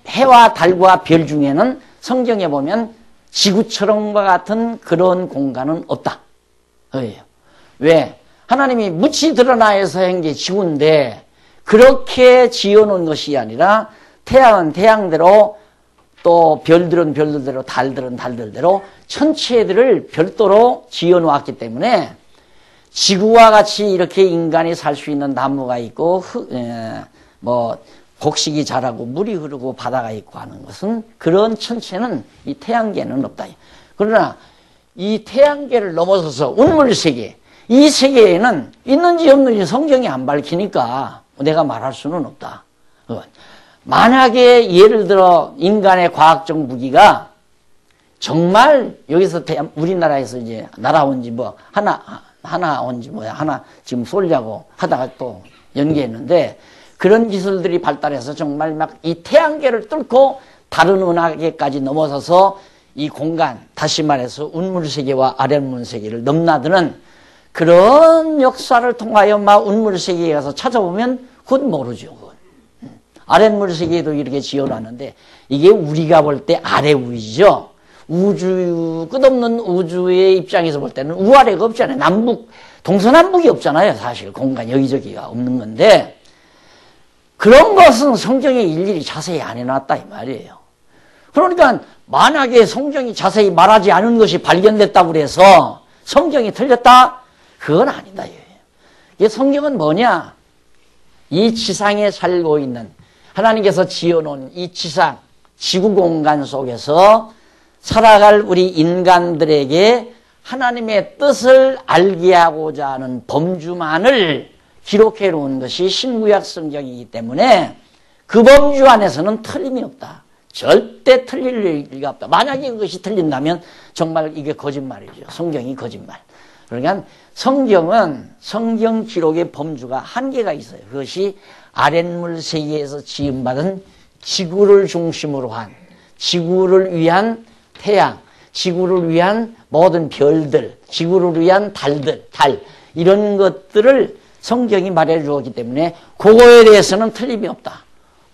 해와 달과 별 중에는 성경에 보면 지구처럼과 같은 그런 공간은 없다. 왜? 하나님이 묻이 드러나서 한 게 지구인데 그렇게 지어놓은 것이 아니라 태양은 태양대로 또 별들은 별들대로 달들은 달들대로 천체들을 별도로 지어놓았기 때문에 지구와 같이 이렇게 인간이 살 수 있는 나무가 있고 곡식이 자라고 물이 흐르고 바다가 있고 하는 것은 그런 천체는 이 태양계는 없다. 그러나 이 태양계를 넘어서서 운물세계 이 세계에는 있는지 없는지 성경이 안 밝히니까 내가 말할 수는 없다. 만약에 예를 들어 인간의 과학적 무기가 정말 여기서 우리나라에서 이제 날아온지 뭐 하나 온지 뭐야 하나 지금 쏠려고 하다가 또 연기했는데 그런 기술들이 발달해서 정말 막 이 태양계를 뚫고 다른 은하계까지 넘어서서 이 공간 다시 말해서 운물세계와 아랫물세계를 넘나드는 그런 역사를 통하여 막 운물세계에 가서 찾아보면 그건 모르죠. 그건. 아랫물세계도 이렇게 지어놨는데 이게 우리가 볼 때 아래 우주죠. 우주 끝없는 우주의 입장에서 볼 때는 우아래가 없잖아요. 남북 동서남북이 없잖아요. 사실 공간 여기저기가 없는 건데 그런 것은 성경에 일일이 자세히 안 해놨다 이 말이에요. 그러니까 만약에 성경이 자세히 말하지 않은 것이 발견됐다고 해서 성경이 틀렸다? 그건 아니다. 이게 성경은 뭐냐? 이 지상에 살고 있는 하나님께서 지어놓은 이 지상, 지구 공간 속에서 살아갈 우리 인간들에게 하나님의 뜻을 알게 하고자 하는 범주만을 기록해 놓은 것이 신구약 성경이기 때문에 그 범주 안에서는 틀림이 없다. 절대 틀릴 리가 없다. 만약에 그것이 틀린다면 정말 이게 거짓말이죠. 성경이 거짓말. 그러니까 성경은 성경 기록의 범주가 한계가 있어요. 그것이 아랫물 세계에서 지음받은 지구를 중심으로 한, 지구를 위한 태양, 지구를 위한 모든 별들, 지구를 위한 달, 이런 것들을 성경이 말해 주었기 때문에 그거에 대해서는 틀림이 없다.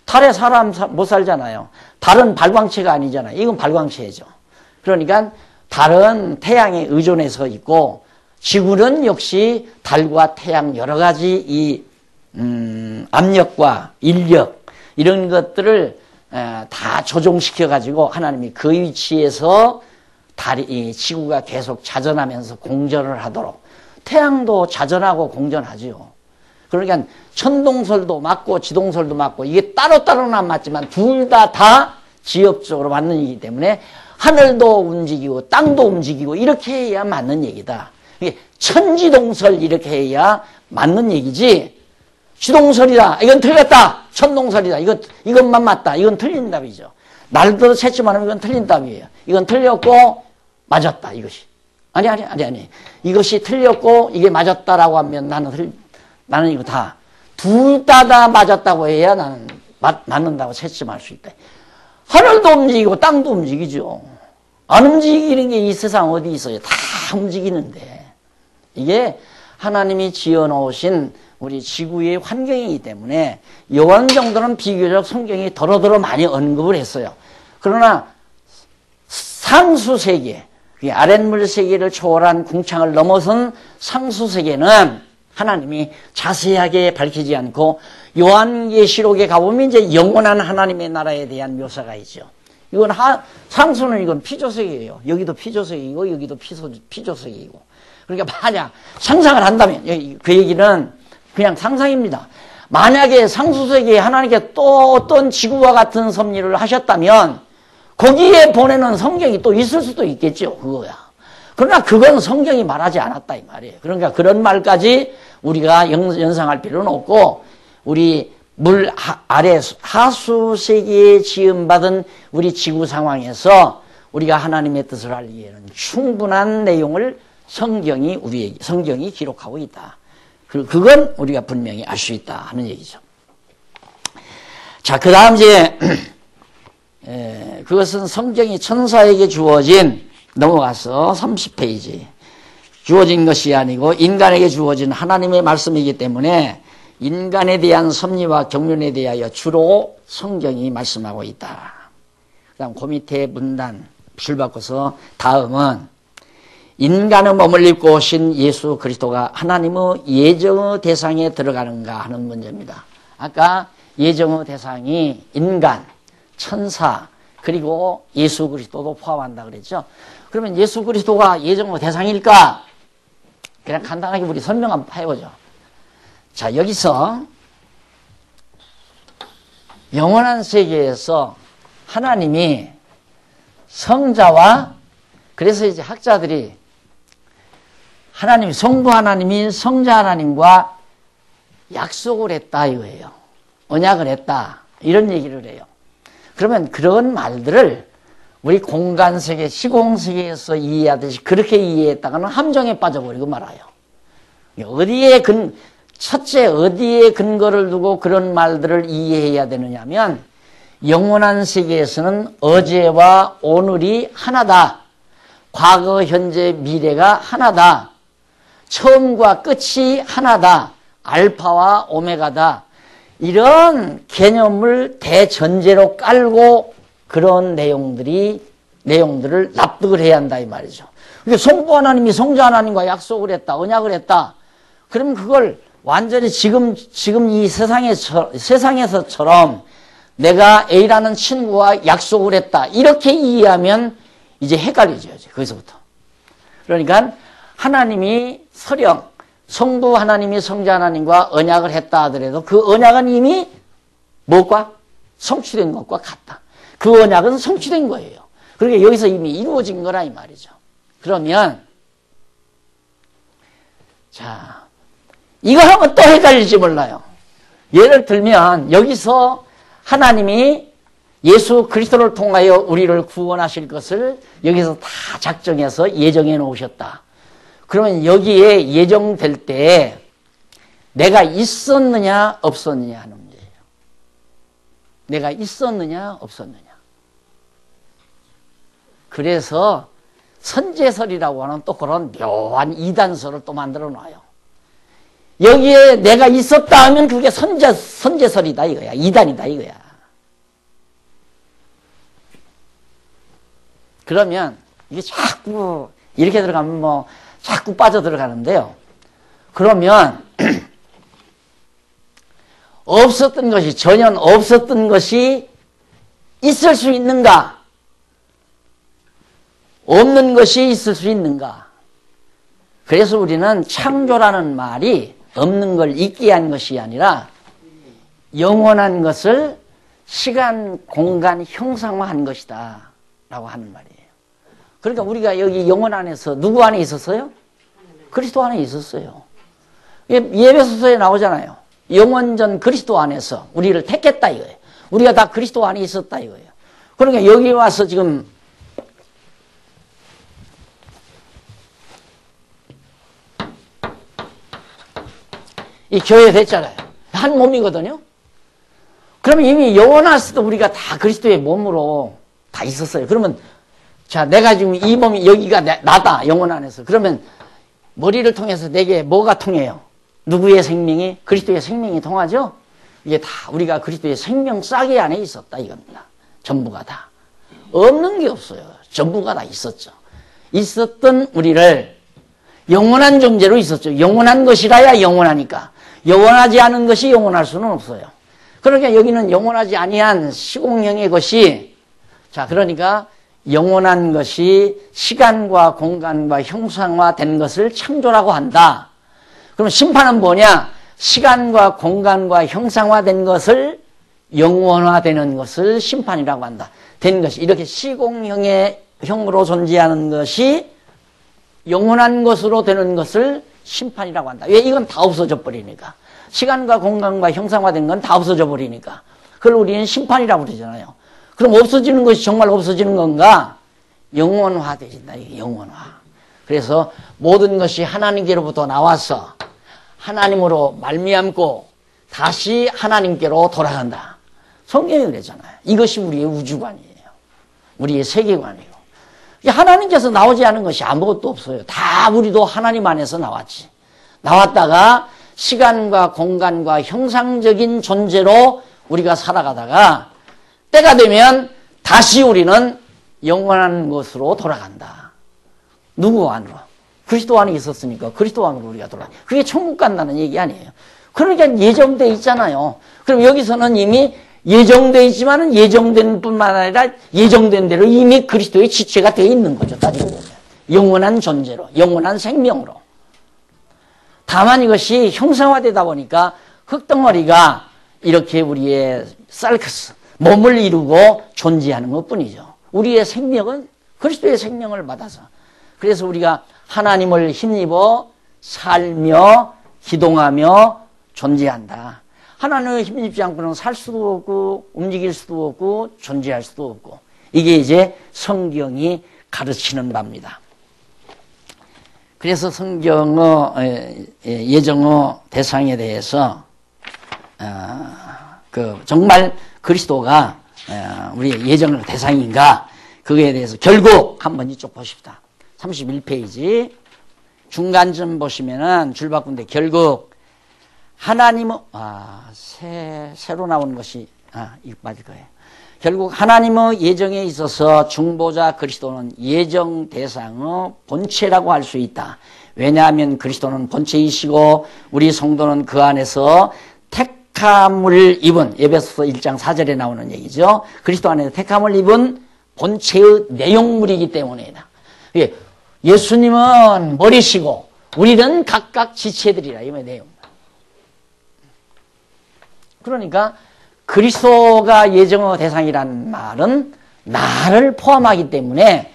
달에 사람 못 살잖아요. 달은 발광체가 아니잖아요. 이건 발광체죠. 그러니까 달은 태양에 의존해서 있고 지구는 역시 달과 태양 여러 가지 이 압력과 인력 이런 것들을 다 조종시켜 가지고 하나님이 그 위치에서 지구가 계속 자전하면서 공전을 하도록 태양도 자전하고 공전하지요. 그러니까 천동설도 맞고 지동설도 맞고 이게 따로따로는 안 맞지만 둘 다 지엽적으로 맞는 얘기이기 때문에 하늘도 움직이고 땅도 움직이고 이렇게 해야 맞는 얘기다. 이게 천지동설 이렇게 해야 맞는 얘기지. 지동설이다. 이건 틀렸다. 천동설이다. 이것만 맞다. 이건 틀린 답이죠. 날도 채취만 하면 이건 틀린 답이에요. 이건 틀렸고 맞았다. 이것이. 아니. 이것이 틀렸고 이게 맞았다라고 하면 나는 이거 다 둘 다 맞았다고 해야 나는 맞는다고 채점할 수 있다. 하늘도 움직이고 땅도 움직이죠. 안 움직이는 게 이 세상 어디 있어요? 다 움직이는데 이게 하나님이 지어놓으신 우리 지구의 환경이기 때문에 요한 정도는 비교적 성경이 더러더러 많이 언급을 했어요. 그러나 상수세계, 아랫물 세계를 초월한 궁창을 넘어선 상수세계는 하나님이 자세하게 밝히지 않고 요한계시록에 가보면 이제 영원한 하나님의 나라에 대한 묘사가 있죠. 이건 상수는 이건 피조세계예요. 여기도 피조세계이고 여기도 피조세계이고. 그러니까 만약 상상을 한다면 그 얘기는 그냥 상상입니다. 만약에 상수세계에 하나님께 또 어떤 지구와 같은 섭리를 하셨다면 거기에 보내는 성경이 또 있을 수도 있겠죠. 그거야. 그러나 그건 성경이 말하지 않았다 이 말이에요. 그러니까 그런 말까지 우리가 연상할 필요는 없고 우리 물 아래 하수세계에 지음받은 우리 지구 상황에서 우리가 하나님의 뜻을 알기에는 충분한 내용을 성경이 기록하고 있다. 그건 우리가 분명히 알 수 있다 하는 얘기죠. 자, 그 다음 이제 그것은 성경이 천사에게 주어진 넘어가서 30페이지 주어진 것이 아니고 인간에게 주어진 하나님의 말씀이기 때문에 인간에 대한 섭리와 경륜에 대하여 주로 성경이 말씀하고 있다. 그 다음 그 밑에 문단 줄 바꿔서 다음은 인간의 몸을 입고 오신 예수 그리스도가 하나님의 예정의 대상에 들어가는가 하는 문제입니다. 아까 예정의 대상이 인간, 천사, 그리고 예수 그리스도도 포함한다 그랬죠. 그러면 예수 그리스도가 예정의 대상일까? 그냥 간단하게 우리 설명 한번 해보죠. 자, 여기서 영원한 세계에서 하나님이 성자와 그래서 이제 학자들이 성부 하나님이 성자 하나님과 약속을 했다 이거예요. 언약을 했다. 이런 얘기를 해요. 그러면 그런 말들을 우리 공간세계, 시공세계에서 이해하듯이 그렇게 이해했다가는 함정에 빠져버리고 말아요. 첫째, 어디에 근거를 두고 그런 말들을 이해해야 되느냐 하면 영원한 세계에서는 어제와 오늘이 하나다. 과거, 현재, 미래가 하나다. 처음과 끝이 하나다. 알파와 오메가다. 이런 개념을 대전제로 깔고 그런 내용들을 납득을 해야 한다 이 말이죠. 그러니까 성부 하나님이 성자 하나님과 약속을 했다, 언약을 했다. 그럼 그걸 완전히 지금 이 세상에서처럼 내가 A라는 친구와 약속을 했다. 이렇게 이해하면 이제 헷갈리죠. 거기서부터. 그러니까 하나님이 설령 성부 하나님이 성자 하나님과 언약을 했다 하더라도 그 언약은 이미 무엇과? 성취된 것과 같다. 그 언약은 성취된 거예요. 그러니까 여기서 이미 이루어진 거라 이 말이죠. 그러면 자, 이거 하면 또 헷갈릴지 몰라요. 예를 들면 여기서 하나님이 예수 그리스도를 통하여 우리를 구원하실 것을 여기서 다 작정해서 예정해 놓으셨다. 그러면 여기에 예정될 때 내가 있었느냐 없었느냐 하는 문제예요. 내가 있었느냐 없었느냐. 그래서 선제설이라고 하는 또 그런 묘한 이단설을 또 만들어 놔요. 여기에 내가 있었다 하면 그게 선제설이다 이거야. 이단이다 이거야. 그러면 이게 자꾸 이렇게 들어가면 뭐 자꾸 빠져 들어가는데요. 그러면 없었던 것이, 전혀 없었던 것이 있을 수 있는가? 없는 것이 있을 수 있는가? 그래서 우리는 창조라는 말이 없는 걸 있게 한 것이 아니라 영원한 것을 시간, 공간, 형상화한 것이다 라고 하는 말이에요. 그러니까 우리가 여기 영혼 안에서 누구 안에 있었어요? 그리스도 안에 있었어요. 예배소서에 나오잖아요. 영원전 그리스도 안에서 우리를 택했다 이거예요. 우리가 다 그리스도 안에 있었다 이거예요. 그러니까 여기 와서 지금 이 교회 됐잖아요. 한 몸이거든요. 그러면 이미 영원 안에서도 우리가 다 그리스도의 몸으로 다 있었어요. 그러면 자, 내가 지금 이 몸이 여기가 나다 영혼 안에서. 그러면 머리를 통해서 내게 뭐가 통해요? 누구의 생명이? 그리스도의 생명이 통하죠? 이게 다 우리가 그리스도의 생명 싹이 안에 있었다 이겁니다. 전부가 다. 없는 게 없어요. 전부가 다 있었죠. 있었던 우리를 영원한 존재로 있었죠. 영원한 것이라야 영원하니까. 영원하지 않은 것이 영원할 수는 없어요. 그러니까 여기는 영원하지 아니한 시공형의 것이, 자, 그러니까 영원한 것이 시간과 공간과 형상화된 것을 창조라고 한다. 그럼 심판은 뭐냐? 시간과 공간과 형상화된 것을 영원화되는 것을 심판이라고 한다. 된 것이 이렇게 시공형의 형으로 존재하는 것이 영원한 것으로 되는 것을 심판이라고 한다. 왜? 이건 다 없어져 버리니까. 시간과 공간과 형상화된 건 다 없어져 버리니까. 그걸 우리는 심판이라고 그러잖아요. 그럼 없어지는 것이 정말 없어지는 건가? 영원화되진다. 이게 영원화. 그래서 모든 것이 하나님께로부터 나와서 하나님으로 말미암고 다시 하나님께로 돌아간다. 성경이 그랬잖아요. 이것이 우리의 우주관이에요. 우리의 세계관이에요. 하나님께서 나오지 않은 것이 아무것도 없어요. 다 우리도 하나님 안에서 나왔지. 나왔다가 시간과 공간과 형상적인 존재로 우리가 살아가다가 때가 되면 다시 우리는 영원한 것으로 돌아간다. 누구 안으로? 그리스도 안에 있었으니까 그리스도 안으로 우리가 돌아간다. 그게 천국 간다는 얘기 아니에요. 그러니까 예정돼 있잖아요. 그럼 여기서는 이미 예정돼 있지만은 예정된 뿐만 아니라 예정된 대로 이미 그리스도의 지체가 되어 있는 거죠. 따지고 보면. 영원한 존재로, 영원한 생명으로. 다만 이것이 형상화되다 보니까 흙덩어리가 이렇게 우리의 살크스, 몸을 이루고 존재하는 것 뿐이죠. 우리의 생명은 그리스도의 생명을 받아서. 그래서 우리가 하나님을 힘입어 살며 기동하며 존재한다. 하나님을 힘입지 않고는 살 수도 없고 움직일 수도 없고 존재할 수도 없고. 이게 이제 성경이 가르치는 바입니다. 그래서 성경의 예정의 대상에 대해서 정말 그리스도가 우리의 예정의 대상인가, 그거에 대해서 결국 한번 이쪽 보십시다. 31페이지 중간쯤 보시면은 줄 바꾼데 결국 하나님은 새로 나오는 것이 이거 맞을 거예요. 결국 하나님의 예정에 있어서 중보자 그리스도는 예정 대상의 본체라고 할 수 있다. 왜냐하면 그리스도는 본체이시고 우리 성도는 그 안에서 택함을 입은, 에베소서 1장 4절에 나오는 얘기죠. 그리스도 안에서 택함을 입은 본체의 내용물이기 때문이다. 예수님은 머리시고 우리는 각각 지체들이라 이 내용. 그러니까 그리스도가 예정의 대상이라는 말은 나를 포함하기 때문에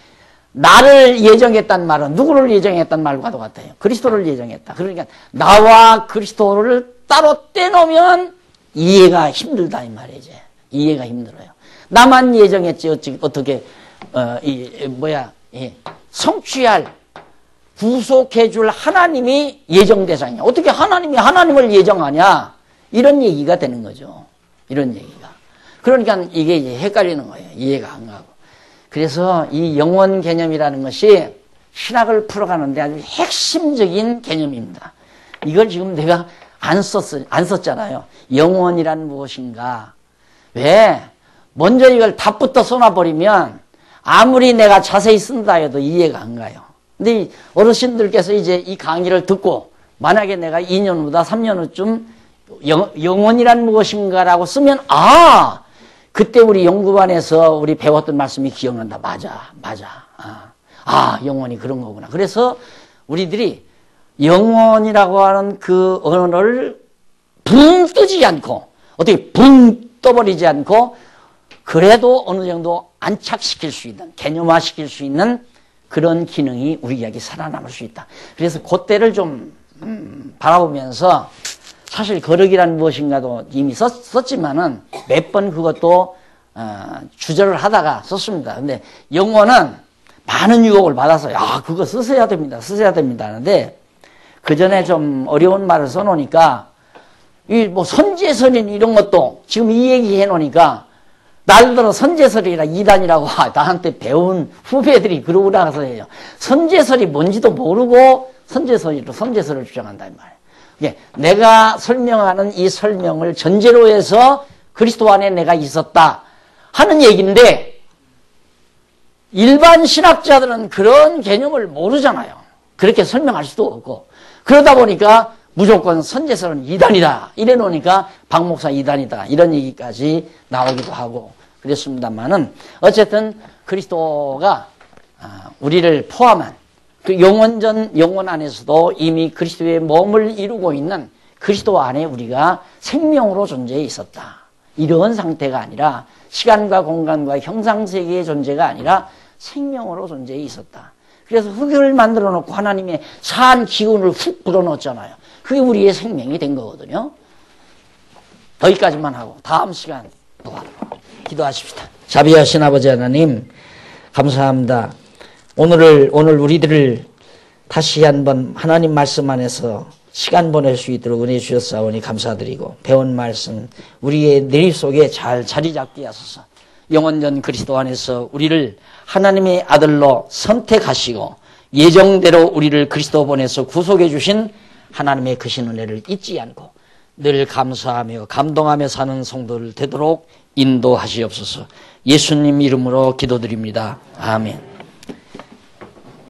나를 예정했단 말은 누구를 예정했단 말과도 같아요. 그리스도를 예정했다. 그러니까 나와 그리스도를 따로 떼놓으면 이해가 힘들다 이 말이지. 이해가 힘들어요. 나만 예정했지 어떻게 성취할 구속해줄 하나님이 예정 대상이야. 어떻게 하나님이 하나님을 예정하냐? 이런 얘기가 되는 거죠. 이런 얘기가. 그러니까 이게 이제 헷갈리는 거예요. 이해가 안 가고. 그래서 이 영원 개념이라는 것이 신학을 풀어가는데 아주 핵심적인 개념입니다. 이걸 지금 내가 안 썼잖아요. 영원이란 무엇인가? 왜? 먼저 이걸 답부터 쏘아버리면 아무리 내가 자세히 쓴다 해도 이해가 안 가요. 근데 어르신들께서 이제 이 강의를 듣고 만약에 내가 2년 후다 3년 후쯤 영원이란 무엇인가라고 쓰면 그때 우리 연구반에서 우리 배웠던 말씀이 기억난다. 맞아. 영원이 그런 거구나. 그래서 우리들이 영원이라고 하는 그 언어를 붕 뜨지 않고 어떻게 붕 떠버리지 않고 그래도 어느 정도 안착시킬 수 있는 개념화시킬 수 있는 그런 기능이 우리 이야기 살아남을 수 있다. 그래서 그때를 좀 바라보면서 사실 거룩이란 무엇인가도 이미 썼지만은 몇 번 그것도 주저를 하다가 썼습니다. 근데 영어는 많은 유혹을 받아서 그거 쓰셔야 됩니다. 하는데 그 전에 좀 어려운 말을 써놓으니까 이 뭐 선제설인 이런 것도 지금 이 얘기 해놓으니까 날들어 선제설이라 이단이라고 나한테 배운 후배들이 그러고 나가서 해요. 선제설이 뭔지도 모르고 선제설을 주장한다 이 말이에요. 내가 설명하는 이 설명을 전제로 해서 그리스도 안에 내가 있었다 하는 얘기인데 일반 신학자들은 그런 개념을 모르잖아요. 그렇게 설명할 수도 없고 그러다 보니까 무조건 선제설은 이단이다 이래 놓으니까 박 목사 이단이다 이런 얘기까지 나오기도 하고 그랬습니다만은 어쨌든 그리스도가 우리를 포함한 그 영원 안에서도 이미 그리스도의 몸을 이루고 있는 그리스도 안에 우리가 생명으로 존재해 있었다. 이런 상태가 아니라 시간과 공간과 형상세계의 존재가 아니라 생명으로 존재해 있었다. 그래서 흙을 만들어 놓고 하나님의 산 기운을 훅 불어넣었잖아요. 그게 우리의 생명이 된 거거든요. 여기까지만 하고 다음 시간 또 하도록 기도하십시다. 자비하신 아버지 하나님 감사합니다. 오늘 우리들을 다시 한번 하나님 말씀 안에서 시간 보낼 수 있도록 은혜 주셨사오니 감사드리고 배운 말씀 우리의 뇌 속에 잘 자리 잡게 하소서. 영원전 그리스도 안에서 우리를 하나님의 아들로 선택하시고 예정대로 우리를 그리스도 보내서 구속해 주신 하나님의 크신 은혜를 잊지 않고 늘 감사하며 감동하며 사는 성도를 되도록 인도하시옵소서. 예수님 이름으로 기도드립니다. 아멘.